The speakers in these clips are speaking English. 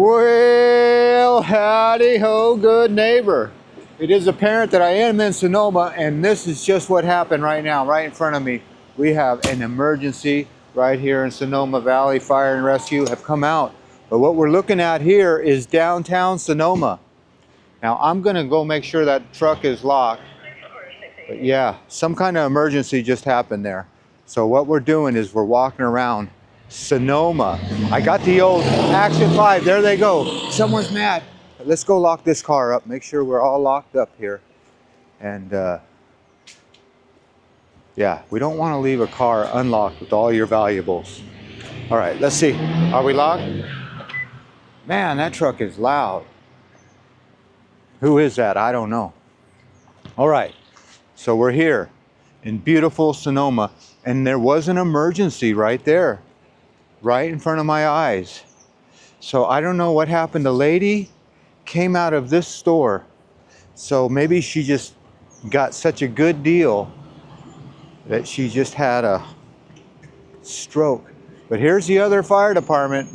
Well, howdy ho, good neighbor. It is apparent that I am in Sonoma, and this is just what happened right now, right in front of me. We have an emergency right here in Sonoma Valley. Fire and rescue have come out. But what we're looking at here is downtown Sonoma. Now, I'm gonna go make sure that truck is locked. But yeah, some kind of emergency just happened there. So what we're doing is we're walking around Sonoma. I got the old Action 5. There they go. Someone's mad. Let's go lock this car up. Make sure we're all locked up here. And yeah, we don't want to leave a car unlocked with all your valuables. All right, let's see. Are we locked? Man, that truck is loud. Who is that? I don't know. All right, so we're here in beautiful Sonoma, and there was an emergency right there, right in front of my eyes. So I don't know what happened. The lady came out of this store, so maybe she just got such a good deal that she just had a stroke. But here's the other fire department,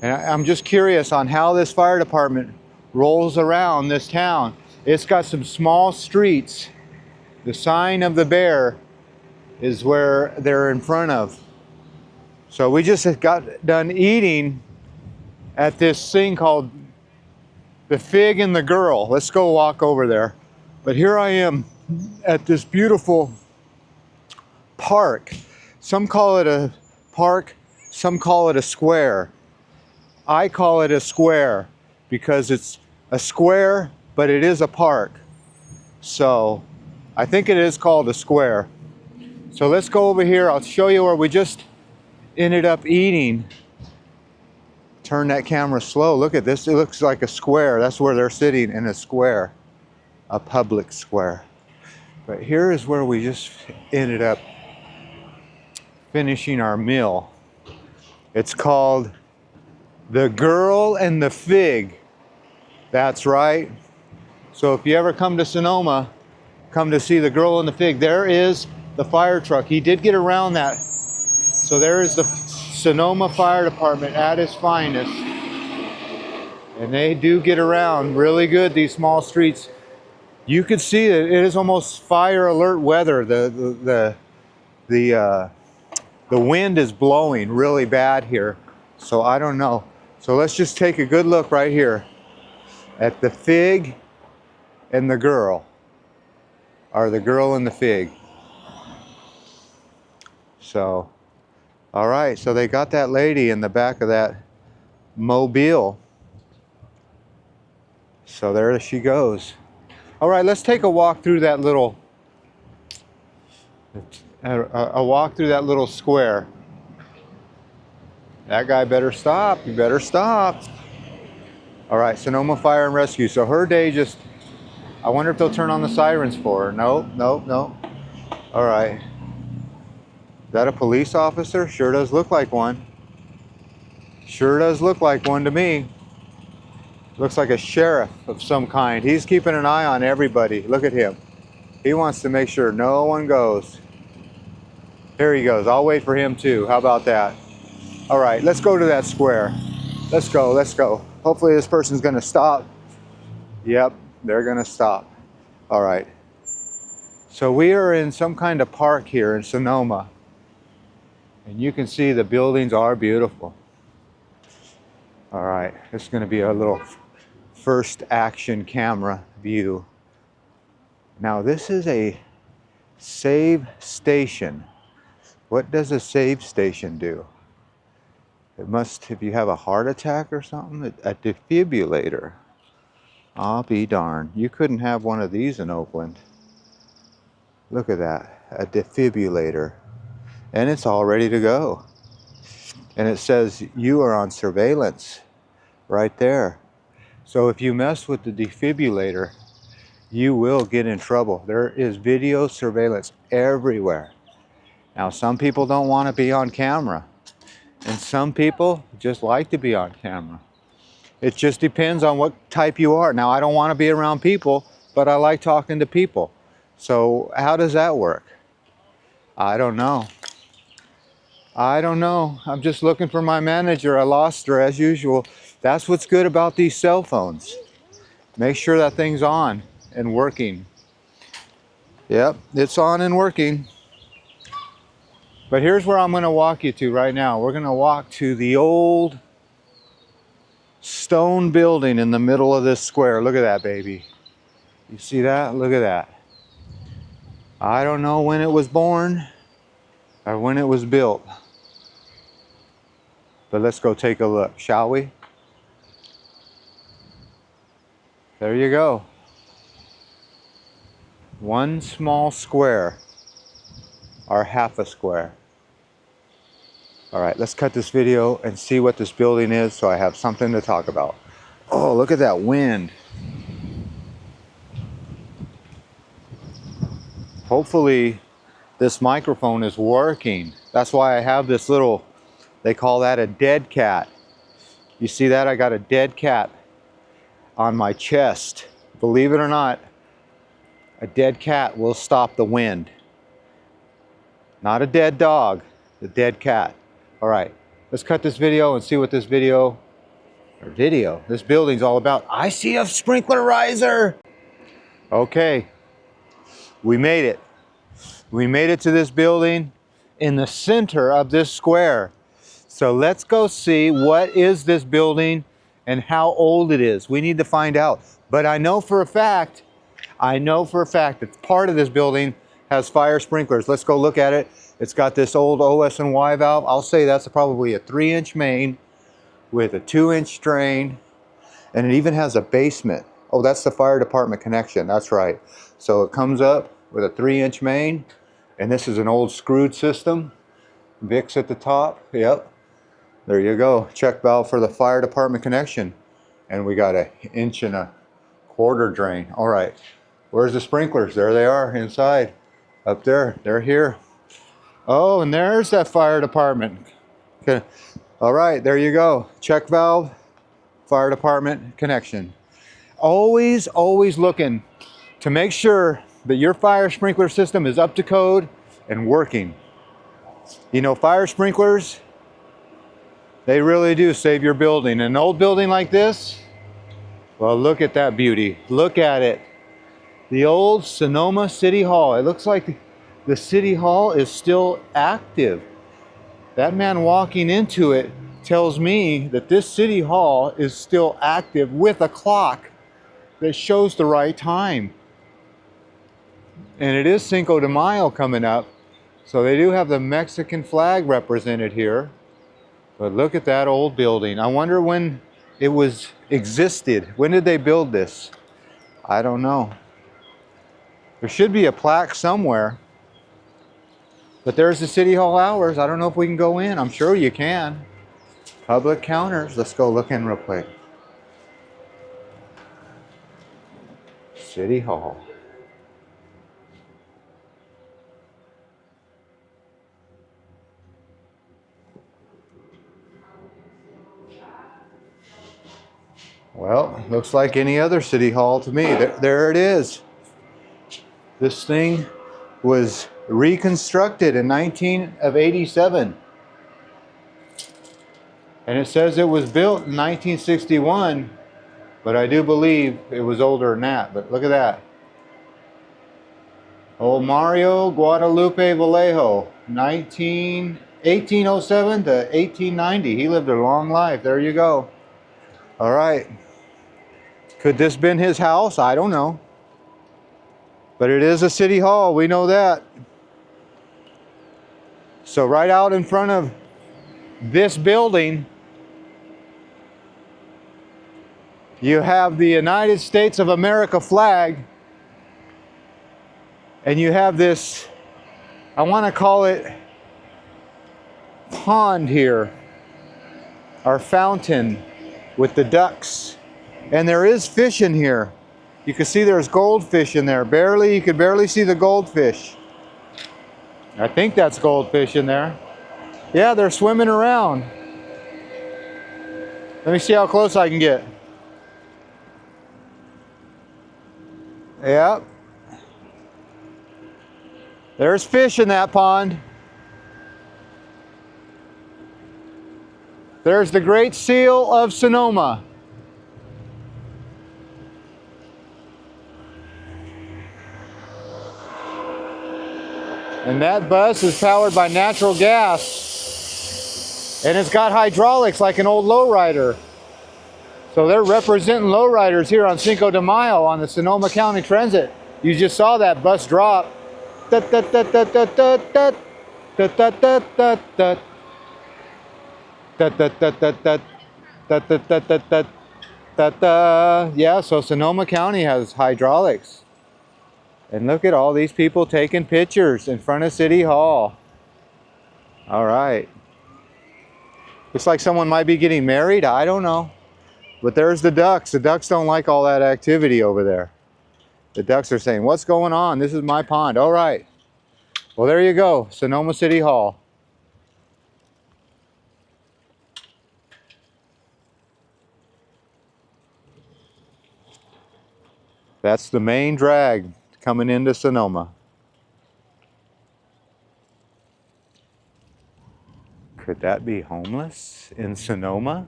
and I'm just curious on how this fire department rolls around this town. It's got some small streets. The sign of the bear is where they're in front of. So we just got done eating at this thing called the Fig and the Girl. Let's go walk over there. But here I am at this beautiful park. Some call it a park, some call it a square. I call it a square because it's a square, but it is a park. So I think it is called a square. So let's go over here. I'll show you where we just ended up eating. Turn that camera slow. Look at this. It looks like a square. That's where they're sitting, in a square, a public square. But here is where we just ended up finishing our meal. It's called The Girl and the Fig. That's right. So if you ever come to Sonoma, come to see The Girl and the Fig. There is the fire truck. He did get around that. So there is the Sonoma Fire Department at its finest. And they do get around really good, these small streets. You could see that it is almost fire alert weather. The wind is blowing really bad here. So I don't know. So let's just take a good look right here at the Fig and the Girl. Or the Girl and the Fig. So, all right, so they got that lady in the back of that mobile. So there she goes. All right, let's take a walk through that little, a walk through that little square. That guy better stop. You better stop. All right, Sonoma Fire and Rescue. So her day just, I wonder if they'll turn on the sirens for her. No, no, no. All right. Is that a police officer? Sure does look like one. Sure does look like one to me. Looks like a sheriff of some kind. He's keeping an eye on everybody. Look at him. He wants to make sure no one goes. Here he goes. I'll wait for him too. How about that? All right, let's go to that square. Let's go, let's go. Hopefully this person's gonna stop. Yep, they're gonna stop. All right. So we are in some kind of park here in Sonoma. And you can see the buildings are beautiful. All right, this is going to be a little first action camera view. Now this is a save station. What does a save station do? It must, if you have a heart attack or something, a defibrillator. I'll be darned. You couldn't have one of these in Oakland. Look at that, a defibrillator. And it's all ready to go. And it says you are on surveillance right there. So if you mess with the defibrillator, you will get in trouble. There is video surveillance everywhere. Now, some people don't want to be on camera, and some people just like to be on camera. It just depends on what type you are. Now, I don't want to be around people, but I like talking to people. So how does that work? I don't know. I don't know. I'm just looking for my manager. I lost her as usual. That's what's good about these cell phones. Make sure that thing's on and working. Yep, it's on and working. But here's where I'm going to walk you to right now. We're going to walk to the old stone building in the middle of this square. Look at that, baby. You see that? Look at that. I don't know when it was born or when it was built. But let's go take a look, shall we? There you go. One small square, or half a square. All right, let's cut this video and see what this building is so I have something to talk about. Oh, look at that wind. Hopefully this microphone is working. That's why I have this little, they call that a dead cat. You see that? I got a dead cat on my chest. Believe it or not, a dead cat will stop the wind. Not a dead dog, a dead cat. All right, let's cut this video and see what this this building's all about. I see a sprinkler riser. Okay, we made it. We made it to this building in the center of this square. So let's go see what is this building and how old it is. We need to find out. But I know for a fact that part of this building has fire sprinklers. Let's go look at it. It's got this old OS&Y valve. I'll say that's probably a 3-inch main with a 2-inch drain, and it even has a basement. Oh, that's the fire department connection. That's right. So it comes up with a 3-inch main, and this is an old screwed system. Vicks at the top. Yep. There you go. Check valve for the fire department connection. And we got 1.25-inch drain. All right. Where's the sprinklers? There they are inside. Up there. They're here. Oh, and there's that fire department. Okay. All right. There you go. Check valve, fire department connection. Always looking to make sure that your fire sprinkler system is up to code and working. You know, fire sprinklers, they really do save your building. An old building like this, well, look at that beauty. Look at it. The old Sonoma City Hall. It looks like the City Hall is still active. That man walking into it tells me that this City Hall is still active with a clock that shows the right time. And it is Cinco de Mayo coming up, so they do have the Mexican flag represented here. But look at that old building. I wonder when it existed. When did they build this? I don't know. There should be a plaque somewhere. But there's the City Hall hours. I don't know if we can go in. I'm sure you can. Public counters. Let's go look in real quick. City Hall. Well, looks like any other City Hall to me. There it is. This thing was reconstructed in 1987. And it says it was built in 1961, but I do believe it was older than that. But look at that. Old Mario Guadalupe Vallejo, 1807 to 1890. He lived a long life. There you go. All right. Could this been his house? I don't know. But it is a city hall. We know that. So right out in front of this building, you have the United States of America flag. And you have this, I want to call it pond here, or fountain with the ducks. And there is fish in here. You can see there's goldfish in there. You could barely see the goldfish. I think that's goldfish in there. Yeah, they're swimming around. Let me see how close I can get. Yep. There's fish in that pond. There's the Great Seal of Sonoma. And that bus is powered by natural gas. And it's got hydraulics like an old lowrider. So they're representing lowriders here on Cinco de Mayo on the Sonoma County Transit. You just saw that bus drop. Yeah, so Sonoma County has hydraulics. And look at all these people taking pictures in front of City Hall. All right. Looks like someone might be getting married. I don't know. But there's the ducks. The ducks don't like all that activity over there. The ducks are saying, what's going on? This is my pond. All right. Well, there you go. Sonoma City Hall. That's the main drag coming into Sonoma. Could that be homeless in Sonoma?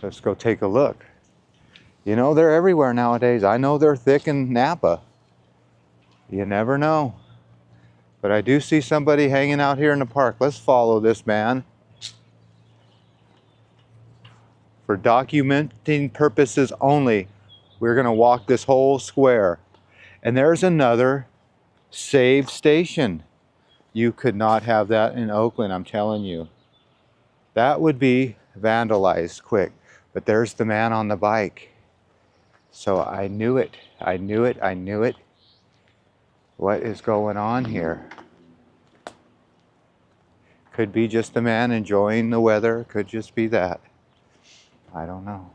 Let's go take a look. You know, they're everywhere nowadays. I know they're thick in Napa. You never know. But I do see somebody hanging out here in the park. Let's follow this man. For documenting purposes only, we're going to walk this whole square. And there's another saved station. You could not have that in Oakland, I'm telling you. That would be vandalized quick. But there's the man on the bike. So I knew it. I knew it. I knew it. What is going on here? Could be just the man enjoying the weather. Could just be that. I don't know.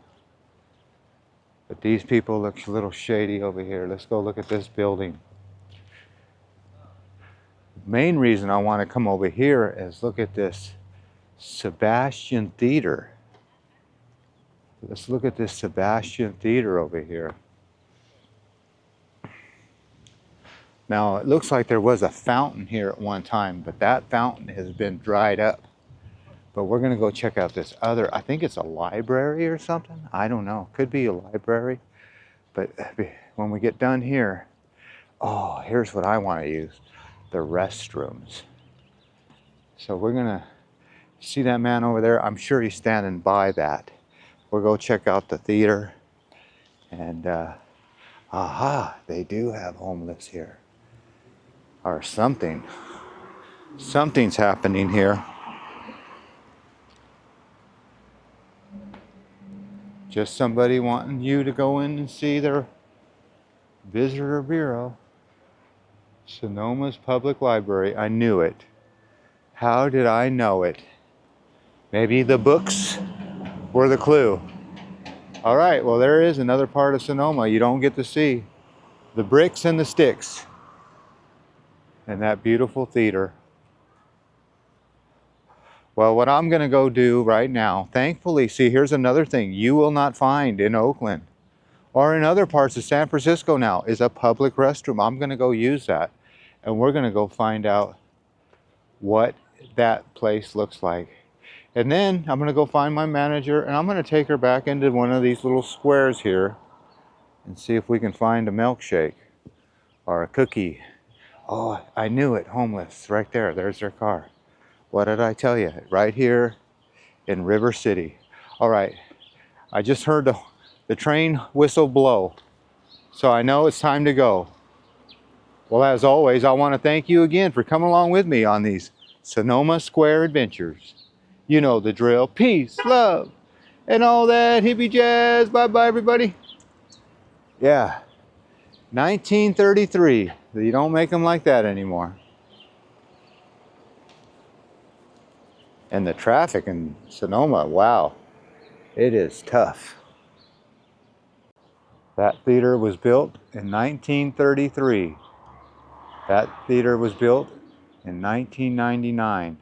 But these people look a little shady over here. Let's go look at this building. The main reason I want to come over here is look at this Sebastian Theater. Let's look at this Sebastian Theater over here. Now, it looks like there was a fountain here at one time, but that fountain has been dried up. But we're going to go check out this other, I think it's a library or something. I don't know. Could be a library. But when we get done here, oh, here's what I want to use. The restrooms. So we're going to see that man over there. I'm sure he's standing by that. We'll go check out the theater. And, aha, they do have homeless here. Or something. Something's happening here. Just somebody wanting you to go in and see their visitor bureau. Sonoma's Public Library. I knew it. How did I know it? Maybe the books were the clue. All right, well, there is another part of Sonoma you don't get to see. The bricks and the sticks. And that beautiful theater. Well, what I'm going to go do right now, thankfully, see, here's another thing you will not find in Oakland or in other parts of San Francisco now is a public restroom. I'm going to go use that. And we're going to go find out what that place looks like. And then I'm going to go find my manager and I'm going to take her back into one of these little squares here and see if we can find a milkshake or a cookie. Oh, I knew it. Homeless. Right there. There's their car. What did I tell you? Right here in River City. All right. I just heard the train whistle blow. So I know it's time to go. Well, as always, I want to thank you again for coming along with me on these Sonoma Square adventures. You know the drill. Peace, love, and all that hippie jazz. Bye-bye, everybody. Yeah. 1933. You don't make them like that anymore. And the traffic in Sonoma, wow, it is tough. That theater was built in 1933. That theater was built in 1999.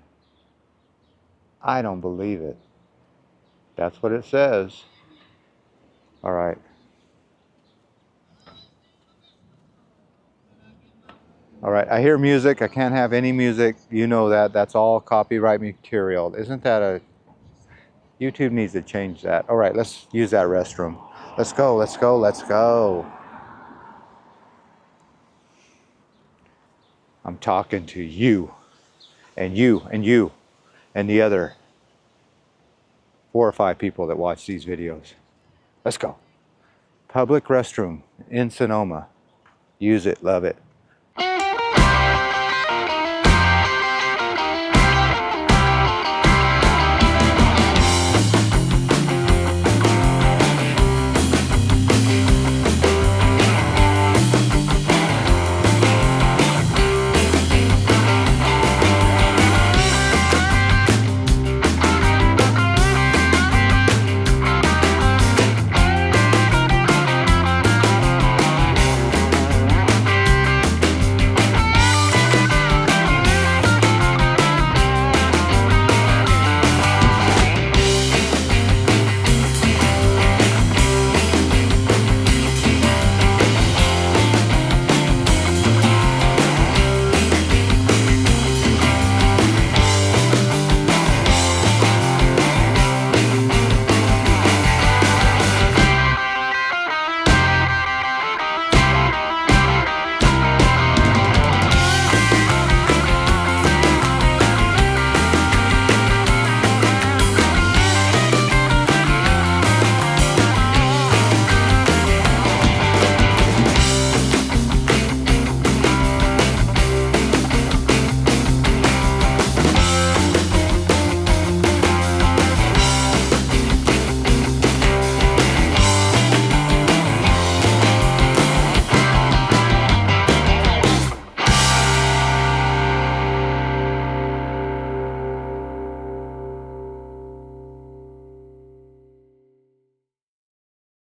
I don't believe it. That's what it says. All right. All right, I hear music. I can't have any music. You know that. That's all copyright material. Isn't that a YouTube needs to change that. All right, let's use that restroom. Let's go, let's go, let's go. I'm talking to you, and you, and you, and the other 4 or 5 people that watch these videos. Let's go. Public restroom in Sonoma. Use it, love it.